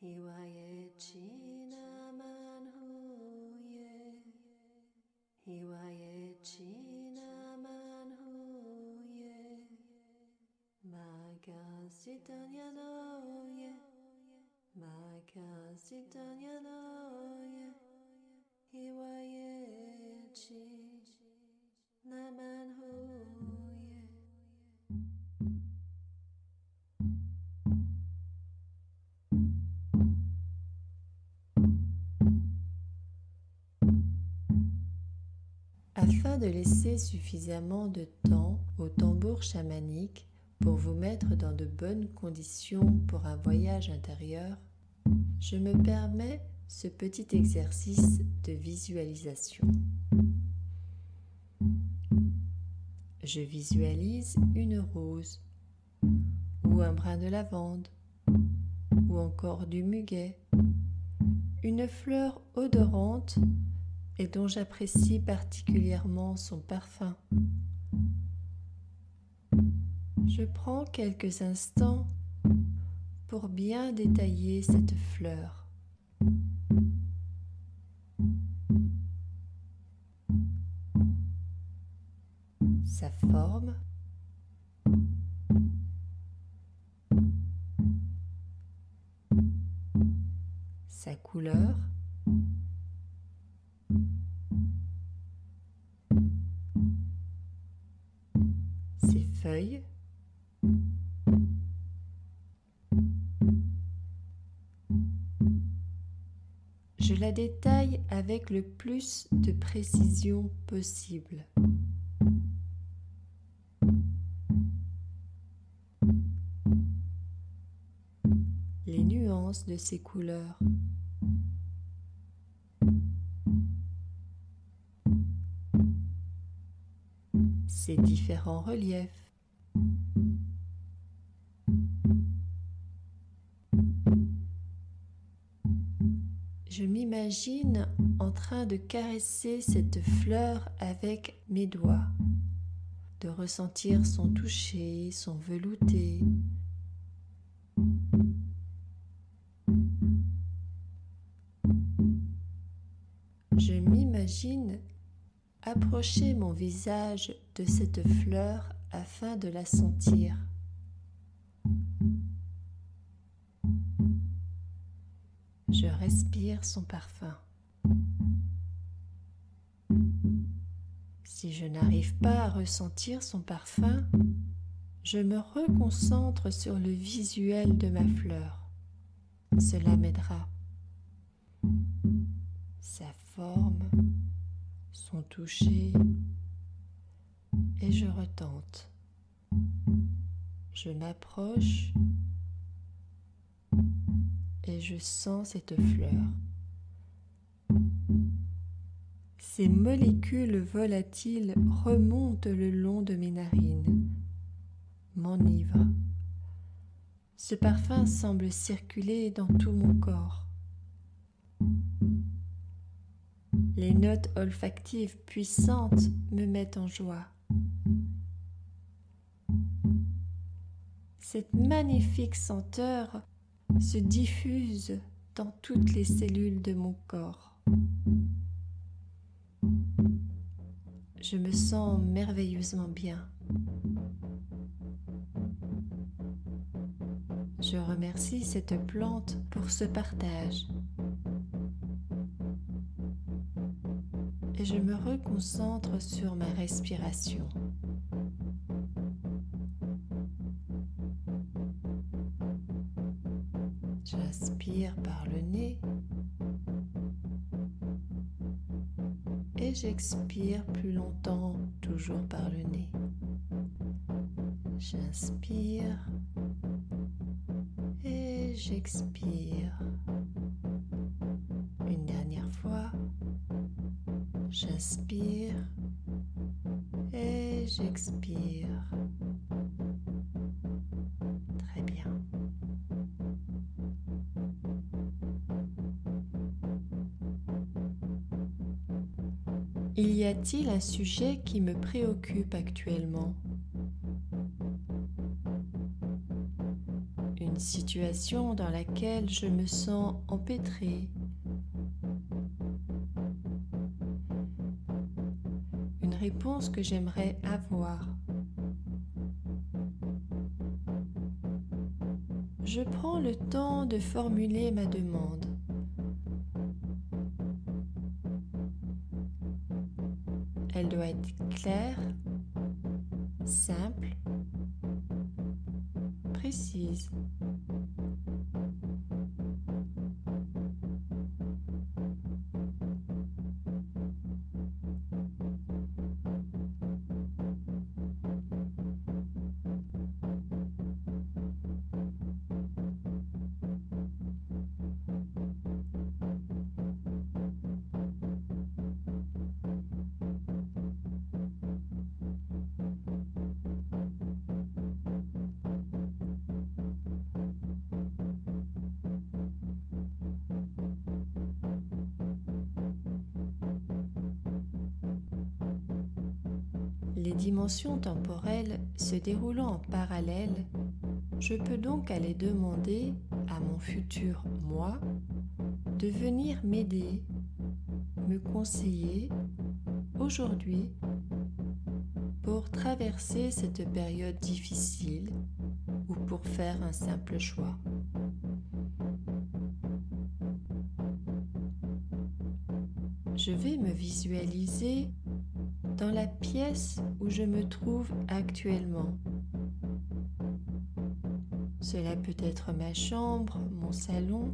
Hiwaye China Manhuye, Hiwaye China Manhuye, Magasitanyanoye, Magasitanyanoye, Hiwaye China Manhuye. Afin de laisser suffisamment de temps au tambour chamanique pour vous mettre dans de bonnes conditions pour un voyage intérieur, je me permets ce petit exercice de visualisation. Je visualise une rose, ou un brin de lavande, ou encore du muguet, une fleur odorante et dont j'apprécie particulièrement son parfum. Je prends quelques instants pour bien détailler cette fleur. Sa forme, sa couleur, ses feuilles, je la détaille avec le plus de précision possible. Les nuances de ces couleurs, ses différents reliefs, je m'imagine en train de caresser cette fleur avec mes doigts, de ressentir son toucher, son velouté. Je m'imagine approcher mon visage de cette fleur afin de la sentir. Je respire son parfum. Si je n'arrive pas à ressentir son parfum, je me reconcentre sur le visuel de ma fleur. Cela m'aidera. Sa forme, son toucher, et je retente. Je m'approche et je sens cette fleur. Ces molécules volatiles remontent le long de mes narines, m'enivrent. Ce parfum semble circuler dans tout mon corps. Les notes olfactives puissantes me mettent en joie. Cette magnifique senteur se diffuse dans toutes les cellules de mon corps. Je me sens merveilleusement bien. Je remercie cette plante pour ce partage. Et je me reconcentre sur ma respiration. J'inspire par le nez et j'expire plus longtemps, toujours par le nez. J'inspire et j'expire. Une dernière fois. J'inspire et j'expire. Très bien. Y a-t-il un sujet qui me préoccupe actuellement? Une une situation dans laquelle je me sens empêtrée, une réponse que j'aimerais avoir. Je prends le temps de formuler ma demande. Elle doit être claire, simple, précise. Les dimensions temporelles se déroulant en parallèle, je peux donc aller demander à mon futur moi de venir m'aider, me conseiller aujourd'hui pour traverser cette période difficile ou pour faire un simple choix. Je vais me visualiser dans la pièce où je me trouve actuellement. Cela peut être ma chambre, mon salon.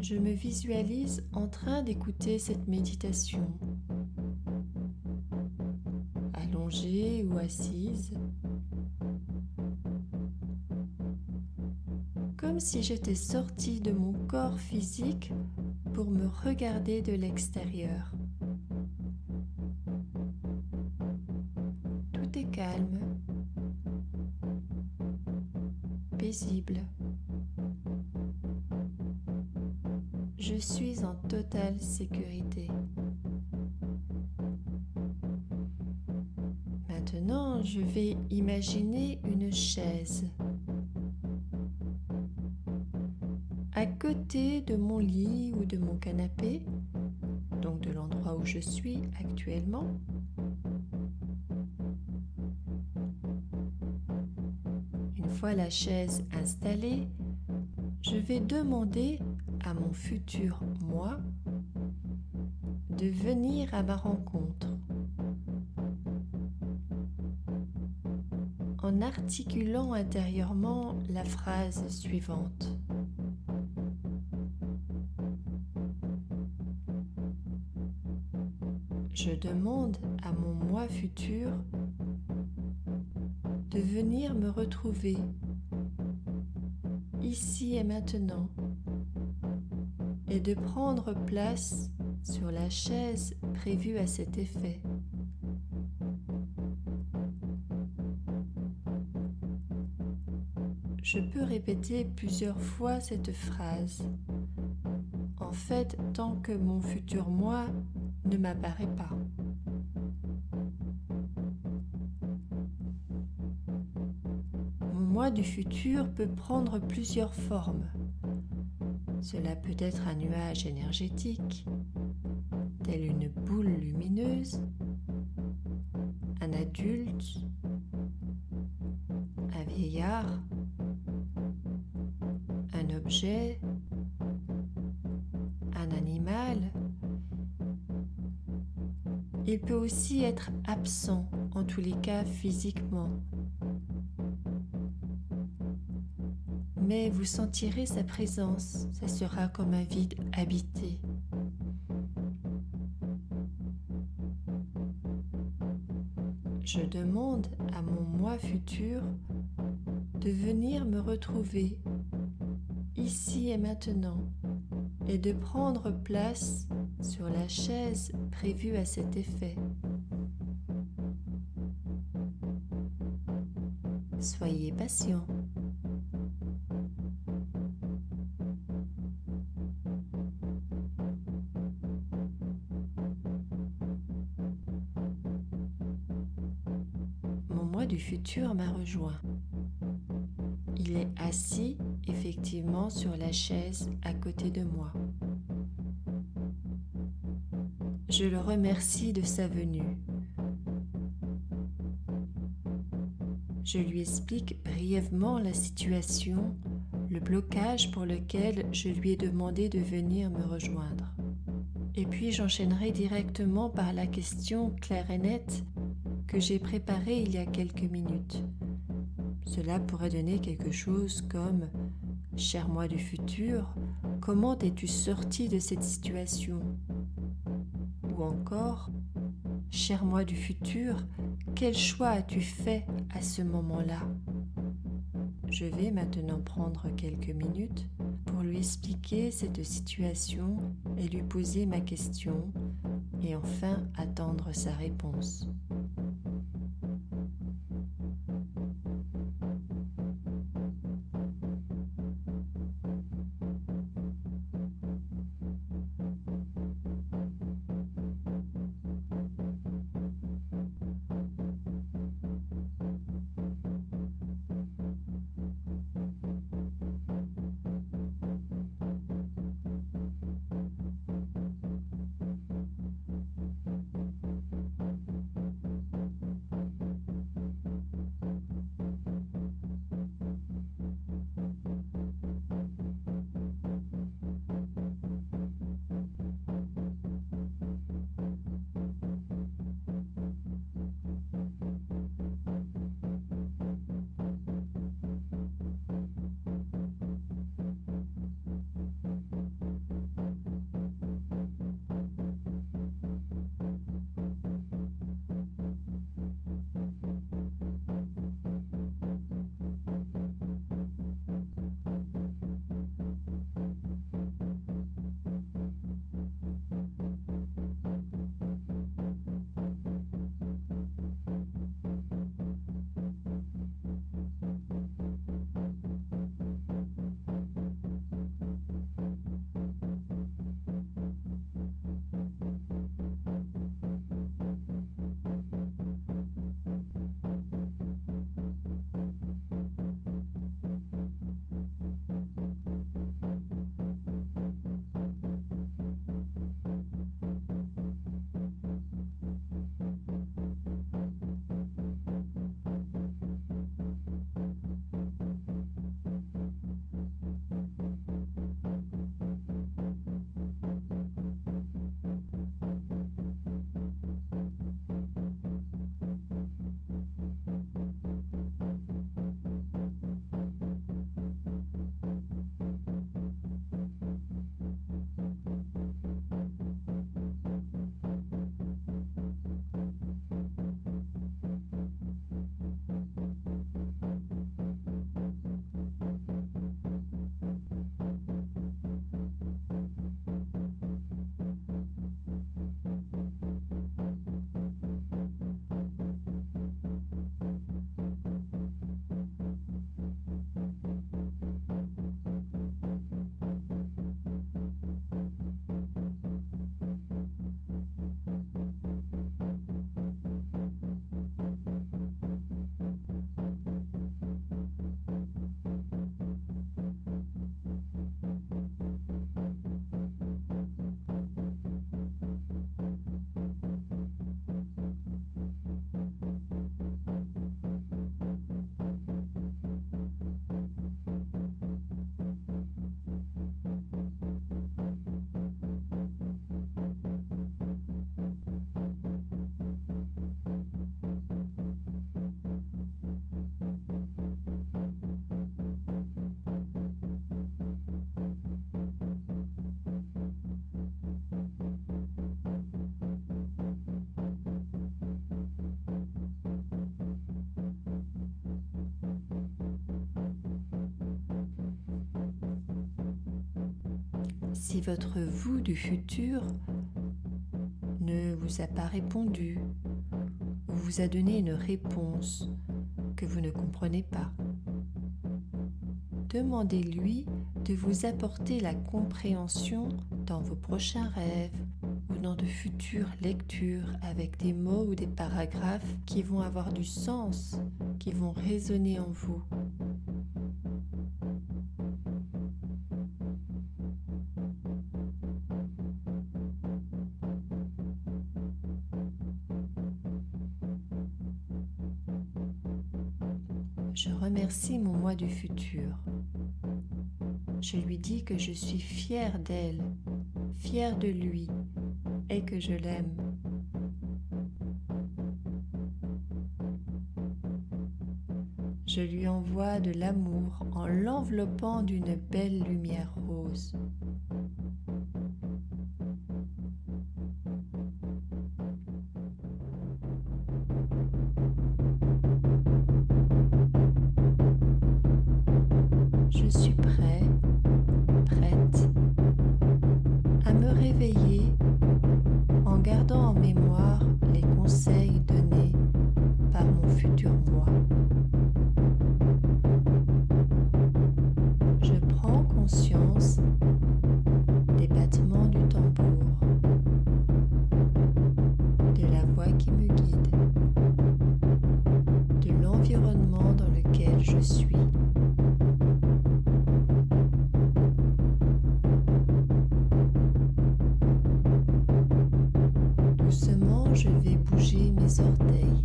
Je me visualise en train d'écouter cette méditation, allongée ou assise, comme si j'étais sortie de mon corps physique pour me regarder de l'extérieur. Tout est calme, paisible. Je suis en totale sécurité. Maintenant, je vais imaginer une chaise à côté de mon lit ou de mon canapé, donc de l'endroit où je suis actuellement. Une fois la chaise installée, je vais demander à mon futur moi de venir à ma rencontre en articulant intérieurement la phrase suivante. Je demande à mon moi futur de venir me retrouver ici et maintenant et de prendre place sur la chaise prévue à cet effet. Je peux répéter plusieurs fois cette phrase, en fait, tant que mon futur moi ne m'apparaît pas. Mon moi du futur peut prendre plusieurs formes. Cela peut être un nuage énergétique, tel une boule lumineuse, un adulte, un vieillard, un objet, un animal. Il peut aussi être absent, en tous les cas physiquement. Mais vous sentirez sa présence, ça sera comme un vide habité. Je demande à mon moi futur de venir me retrouver ici et maintenant et de prendre place sur la chaise prévue à cet effet. Soyez patient. Mon moi du futur m'a rejoint. Il est assis effectivement sur la chaise à côté de moi. Je le remercie de sa venue. Je lui explique brièvement la situation, le blocage pour lequel je lui ai demandé de venir me rejoindre. Et puis j'enchaînerai directement par la question claire et nette que j'ai préparée il y a quelques minutes. Cela pourrait donner quelque chose comme « Cher moi du futur, comment es-tu sorti de cette situation ?» Ou encore « Cher moi du futur, quel choix as-tu fait à ce moment-là ?» Je vais maintenant prendre quelques minutes pour lui expliquer cette situation et lui poser ma question et enfin attendre sa réponse. Si votre vous du futur ne vous a pas répondu ou vous a donné une réponse que vous ne comprenez pas, demandez-lui de vous apporter la compréhension dans vos prochains rêves ou dans de futures lectures avec des mots ou des paragraphes qui vont avoir du sens, qui vont résonner en vous. Je remercie mon moi du futur. Je lui dis que je suis fière d'elle, fière de lui et que je l'aime. Je lui envoie de l'amour en l'enveloppant d'une belle lumière rose. Je suis prêt, prête à me réveiller en gardant en mémoire les conseils donnés par mon futur moi. Je prends conscience des battements du tambour, de la voix qui me guide, de l'environnement dans lequel je suis. Doucement, je vais bouger mes orteils,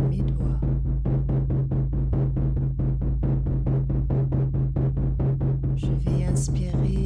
mes doigts. Je vais inspirer